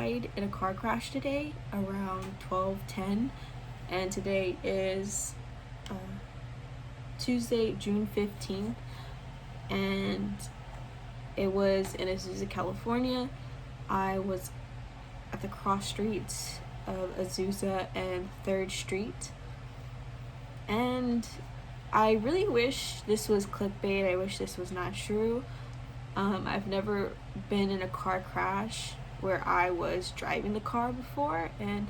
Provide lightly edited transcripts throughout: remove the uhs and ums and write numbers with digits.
died in a car crash today around 12:10, and today is Tuesday, June 15th, and it was in Azusa, California. I was at the cross streets of Azusa and 3rd Street, and I really wish this was clickbait. I wish this was not true. I've never been in a car crash where I was driving the car before, and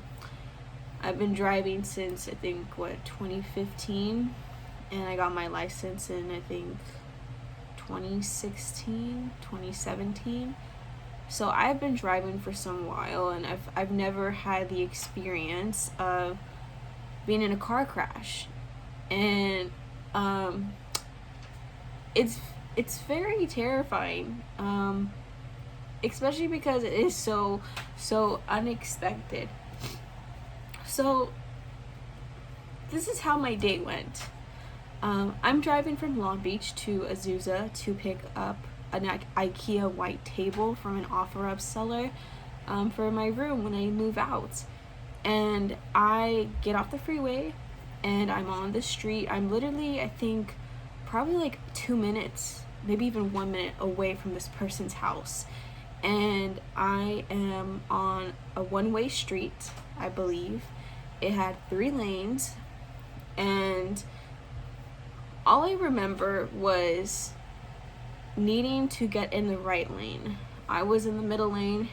I've been driving since I think 2015, and I got my license in I think 2017. So I've been driving for some while, and I've never had the experience of being in a car crash, and it's very terrifying, especially because it is so unexpected. So this is how my day went. I'm driving from Long Beach to Azusa to pick up an IKEA white table from an OfferUp seller for my room when I move out. And I get off the freeway and I'm on the street. I'm literally, I think, probably like 2 minutes, maybe even 1 minute away from this person's house. And I am on a one-way street, I believe. It had 3 lanes, and all I remember was needing to get in the right lane. I was in the middle lane.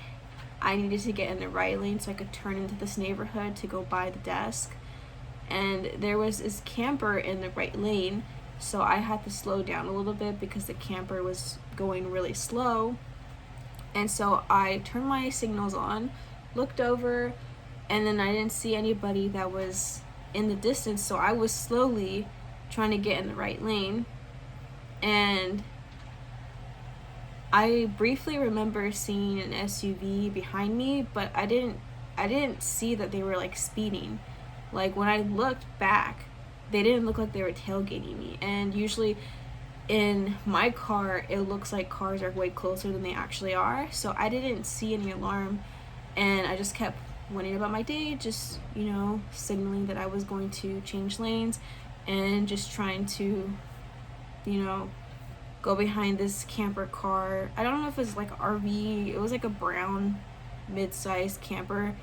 I needed to get in the right lane so I could turn into this neighborhood to go by the desk. And there was this camper in the right lane, so I had to slow down a little bit because the camper was going really slow. And so I turned my signals on, looked over, and then I didn't see anybody that was in the distance, so I was slowly trying to get in the right lane. And I briefly remember seeing an SUV behind me, but I didn't see that they were like speeding. Like when I looked back, they didn't look like they were tailgating me. And usually in my car, it looks like cars are way closer than they actually are. So I didn't see any alarm, and I just kept went about my day, just, signaling that I was going to change lanes and just trying to, go behind this camper car. I don't know if it was like RV, it was like a brown mid-sized camper.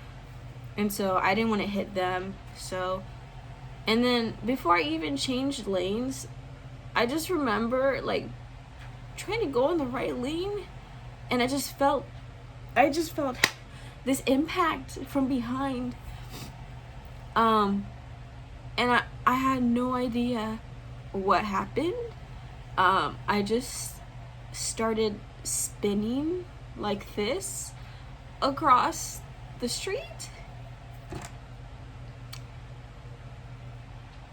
And so I didn't want to hit them. So, and then before I even changed lanes, I just remember like trying to go in the right lane, and I just felt this impact from behind. And I had no idea what happened. I just started spinning like this across the street.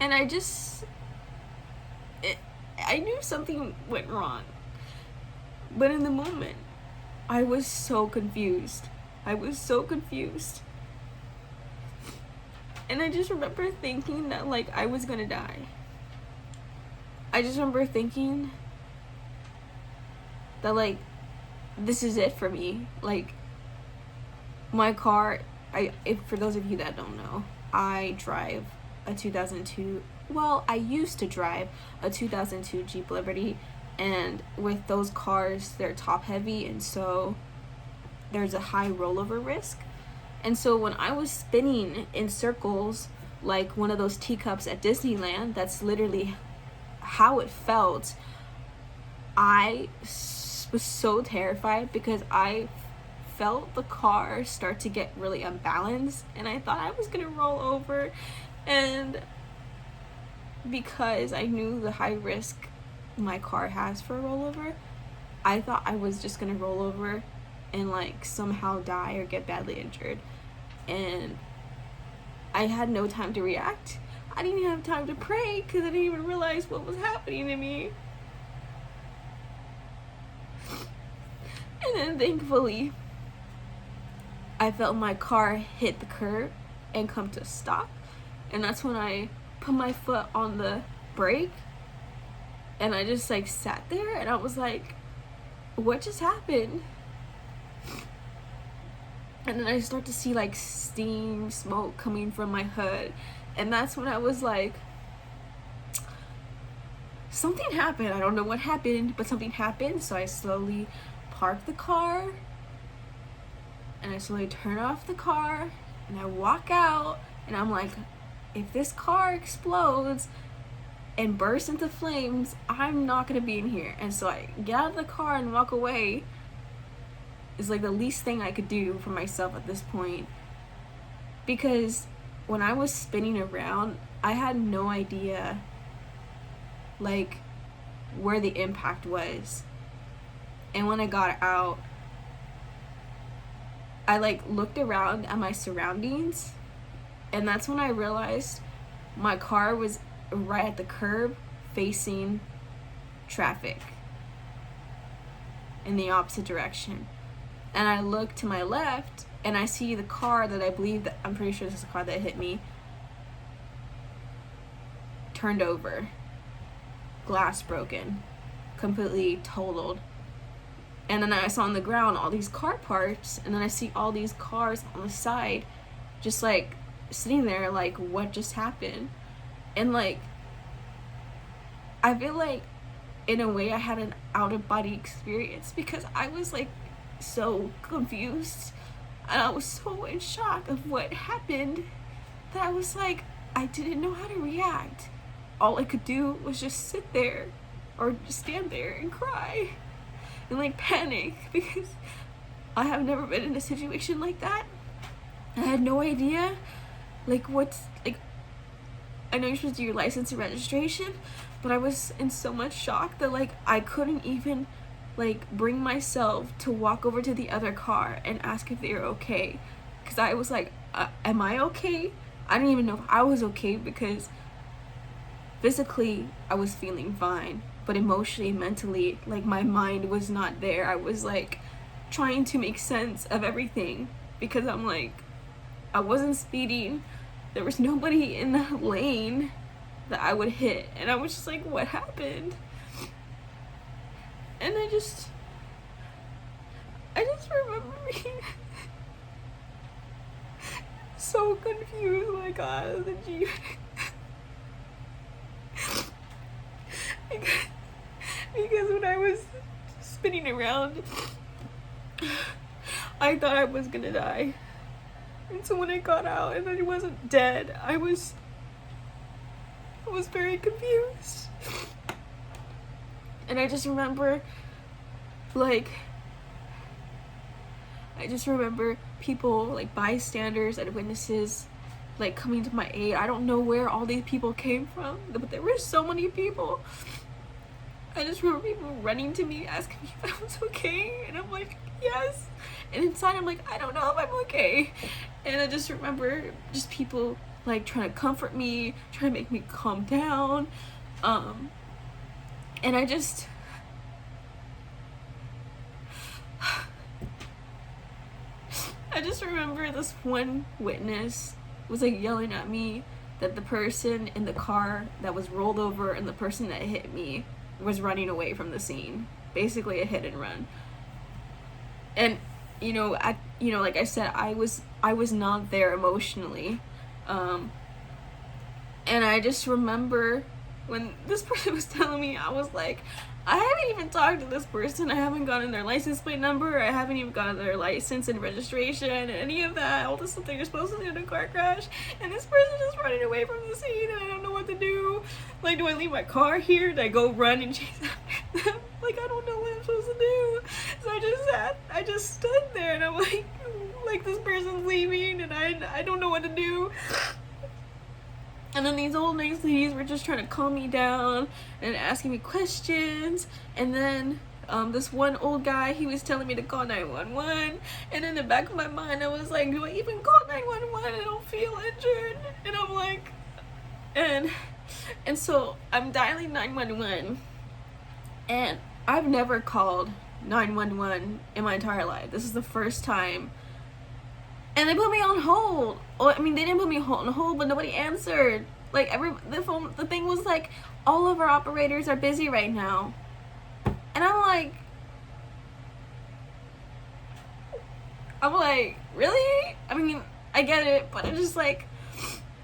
And I knew something went wrong. But in the moment, I was so confused. And I just remember thinking that like I was gonna die. I just remember thinking that like this is it for me. Like my car, for those of you that don't know, I drive a 2002, well, I used to drive a 2002 Jeep Liberty, and with those cars, they're top heavy, and so there's a high rollover risk. And so when I was spinning in circles like one of those teacups at Disneyland, that's literally how it felt. I was so terrified because I felt the car start to get really unbalanced, and I thought I was gonna roll over. And because I knew the high risk my car has for a rollover, I thought I was just gonna roll over and like somehow die or get badly injured. And I had no time to react. I didn't even have time to pray because I didn't even realize what was happening to me. And then thankfully, I felt my car hit the curb and come to a stop. And that's when I put my foot on the brake, and I just like sat there, and I was like, what just happened? And then I start to see like steam, smoke coming from my hood. And that's when I was like, something happened. I don't know what happened, but something happened. So I slowly park the car, and I slowly turn off the car, and I walk out, and I'm like, if this car explodes and bursts into flames, I'm not gonna be in here. And so I get out of the car and walk away. Is like the least thing I could do for myself at this point, because when I was spinning around, I had no idea like where the impact was. And when I got out, I like looked around at my surroundings, and that's when I realized my car was right at the curb facing traffic in the opposite direction. And I look to my left, and I see the car that I believe that, I'm pretty sure this is the car that hit me, turned over, glass broken, completely totaled. And then I saw on the ground all these car parts, and then I see all these cars on the side just like sitting there like, what just happened? And like, I feel like in a way I had an out-of-body experience, because I was like so confused, and I was so in shock of what happened that I was like, I didn't know how to react. All I could do was just sit there or just stand there and cry and like panic, because I have never been in a situation like that. I had no idea like what's like, I know you're supposed to do your license and registration, but I was in so much shock that like I couldn't even like bring myself to walk over to the other car and ask if they were okay, because I was like, am I okay? I didn't even know if I was okay, because physically I was feeling fine, but emotionally, mentally, like my mind was not there. I was like trying to make sense of everything, because I'm like, I wasn't speeding, there was nobody in the lane that I would hit, and I was just like, what happened? And I just remember being so confused when I got out of the Jeep. Because when I was spinning around, I thought I was gonna die. And so when I got out and I wasn't dead, I was very confused. And I just remember people, like bystanders and witnesses, like coming to my aid. I don't know where all these people came from, but there were so many people. I just remember people running to me, asking me if I was okay, and I'm like, yes. And inside I'm like, I don't know if I'm okay. And I just remember just people like trying to comfort me, trying to make me calm down. And I just remember this one witness was like yelling at me that the person in the car that was rolled over and the person that hit me was running away from the scene. Basically a hit and run. And like I said, I was not there emotionally. And I just remember when this person was telling me, I was like, I haven't even talked to this person. I haven't gotten their license plate number. I haven't even gotten their license and registration and any of that. All the stuff that you're supposed to do in a car crash. And this person just running away from the scene, and I don't know what to do. Like, do I leave my car here? Do I go run and chase after them? Like, I don't know what I'm supposed to do. So I just stood there, and I'm like this person's leaving, and I don't know what to do. And then these old nice ladies were just trying to calm me down and asking me questions. And then this one old guy, he was telling me to call 911. And in the back of my mind, I was like, do I even call 911? I don't feel injured. And I'm like, and so I'm dialing 911. And I've never called 911 in my entire life. This is the first time. And they put me on hold. Well, I mean, they didn't put me on hold, but nobody answered. Like, the thing was like, all of our operators are busy right now. And I'm like, I'm like, really? I mean, I get it, but it's just like,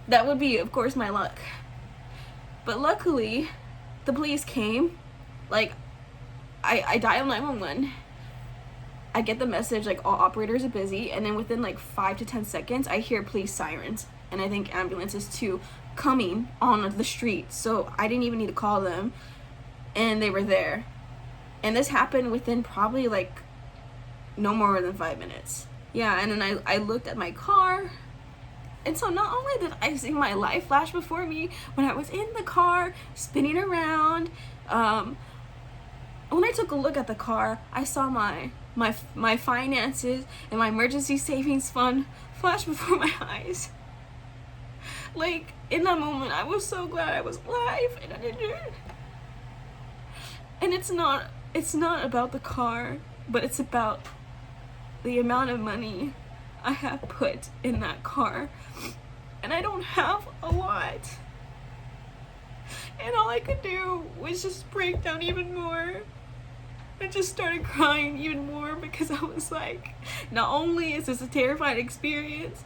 that would be, of course, my luck. But luckily, the police came. Like, I dial 911. I get the message, like, all operators are busy, and then within, like, 5 to 10 seconds, I hear police sirens, and I think ambulances, too, coming on the street. So I didn't even need to call them, and they were there. And this happened within probably, like, no more than 5 minutes. Yeah, and then I looked at my car, and so not only did I see my life flash before me when I was in the car, spinning around, when I took a look at the car, I saw my finances and my emergency savings fund flash before my eyes. Like, in that moment, I was so glad I was alive, and I didn't. And it's not about the car, but it's about the amount of money I have put in that car. And I don't have a lot. And all I could do was just break down even more. I just started crying even more because I was like, not only is this a terrifying experience,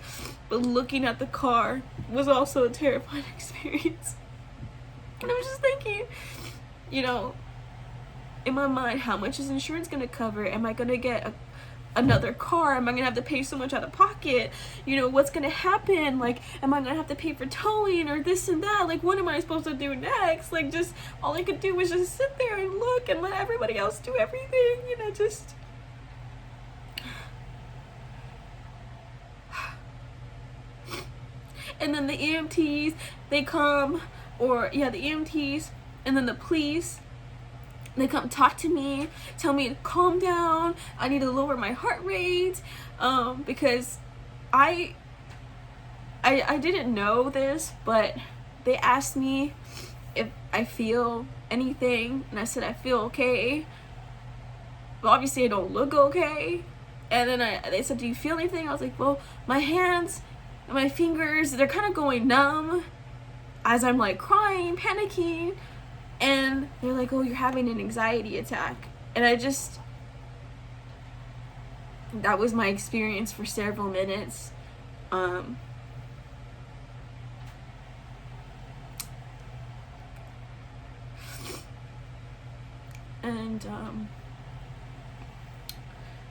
but looking at the car was also a terrifying experience. And I was just thinking, you know, in my mind, how much is insurance going to cover? Am I going to get another car? Am I going to have to pay so much out of pocket? You know, what's going to happen? Like, am I going to have to pay for towing or this and that? Like, what am I supposed to do next? Like, just, all I could do was just sit there and look and let everybody else do everything, you know, just... And then the EMTs, they come, or, yeah, the EMTs, and then the police, they come talk to me, tell me to calm down, I need to lower my heart rate, because I didn't know this, but they asked me if I feel anything, and I said I feel okay, but obviously I don't look okay. And then they said, do you feel anything? I was like, well, my hands and my fingers, they're kind of going numb as I'm like crying, panicking. And they're like, oh, you're having an anxiety attack. And that was my experience for several minutes.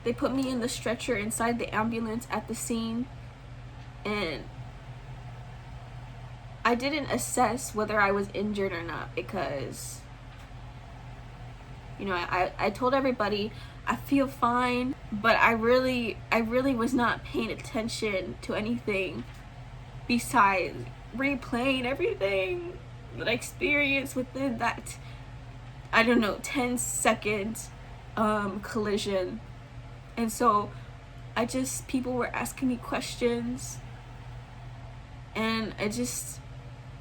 They put me in the stretcher inside the ambulance at the scene. And I didn't assess whether I was injured or not because, you know, I told everybody I feel fine, but I really was not paying attention to anything besides replaying everything that I experienced within that, I don't know, 10-second collision. And so people were asking me questions, and I just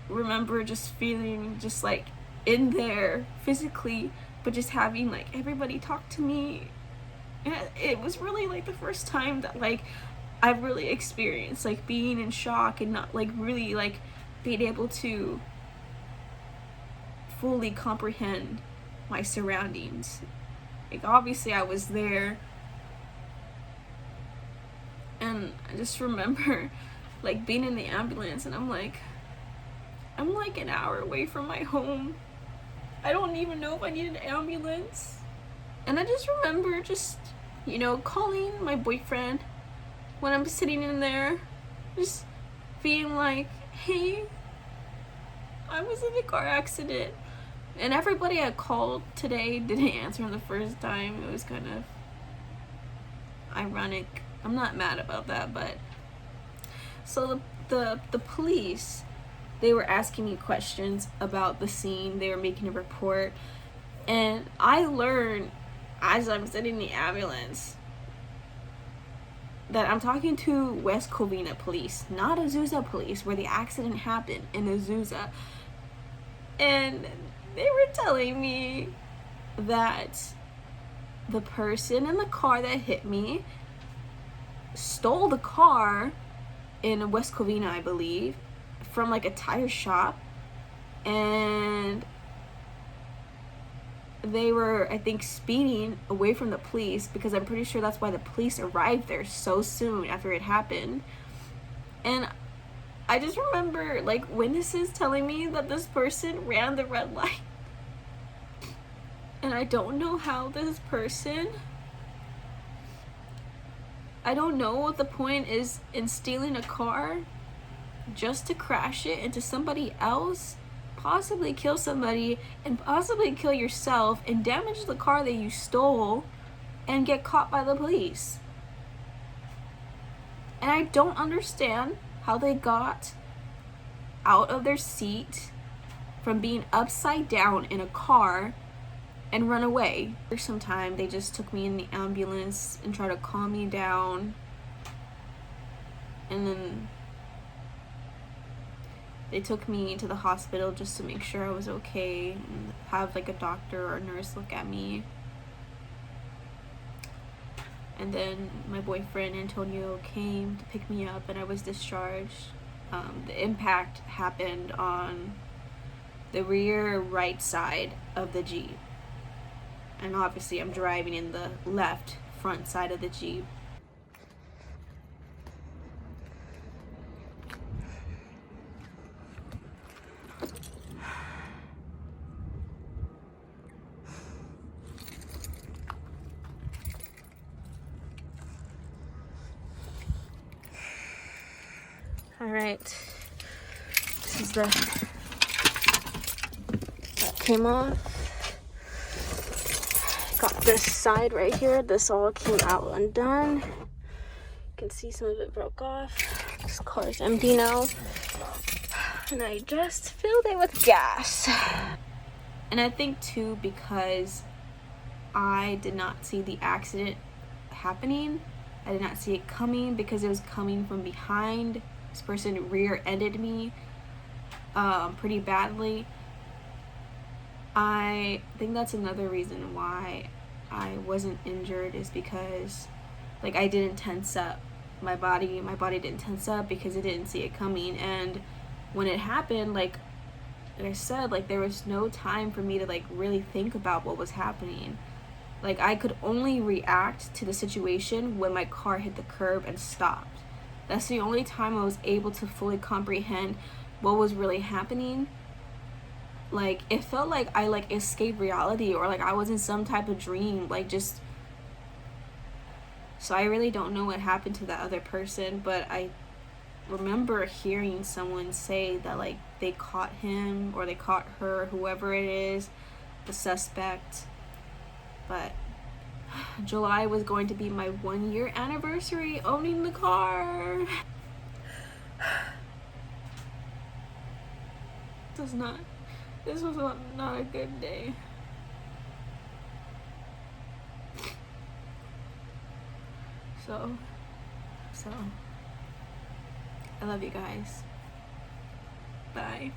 remember just feeling just like in there physically, but just having like everybody talk to me. And it was really like the first time that like I've really experienced like being in shock and not like really like being able to fully comprehend my surroundings. Like, obviously I was there, and I just remember like being in the ambulance, and I'm like an hour away from my home. I don't even know if I need an ambulance. And I just remember just, you know, calling my boyfriend when I'm sitting in there, just being like, hey, I was in a car accident. And everybody I called today didn't answer the first time. It was kind of ironic. I'm not mad about that, but so the police, they were asking me questions about the scene. They were making a report, and I learned as I'm sitting in the ambulance that I'm talking to West Covina police, not Azusa police, where the accident happened in Azusa. And they were telling me that the person in the car that hit me stole the car in West Covina, I believe, from like a tire shop, and they were, I think, speeding away from the police, because I'm pretty sure that's why the police arrived there so soon after it happened. And I just remember, like, witnesses telling me that this person ran the red light. And I don't know how this person... I don't know what the point is in stealing a car just to crash it into somebody else, possibly kill somebody, and possibly kill yourself, and damage the car that you stole, and get caught by the police. And I don't understand how they got out of their seat from being upside down in a car and run away. For some time, they just took me in the ambulance and tried to calm me down. And then they took me to the hospital just to make sure I was okay and have like a doctor or a nurse look at me. And then my boyfriend Antonio came to pick me up and I was discharged. The impact happened on the rear right side of the Jeep. And obviously I'm driving in the left front side of the Jeep. All right, this is the, that came off. Got this side right here. This all came out undone. You can see some of it broke off. This car is empty now. And I just filled it with gas. And I think too, because I did not see the accident happening. I did not see it coming because it was coming from behind. This person rear-ended me pretty badly. I think that's another reason why I wasn't injured, is because like I didn't tense up. My body didn't tense up because it didn't see it coming. And when it happened, like I said, like there was no time for me to like really think about what was happening. Like I could only react to the situation when my car hit the curb and stopped. That's the only time I was able to fully comprehend what was really happening. Like it felt like I like escaped reality, or like I was in some type of dream, like just. So I really don't know what happened to that other person, but I remember hearing someone say that like they caught him or they caught her, whoever it is, the suspect. But July was going to be my 1-year anniversary owning the car. This was not a good day. So I love you guys. Bye.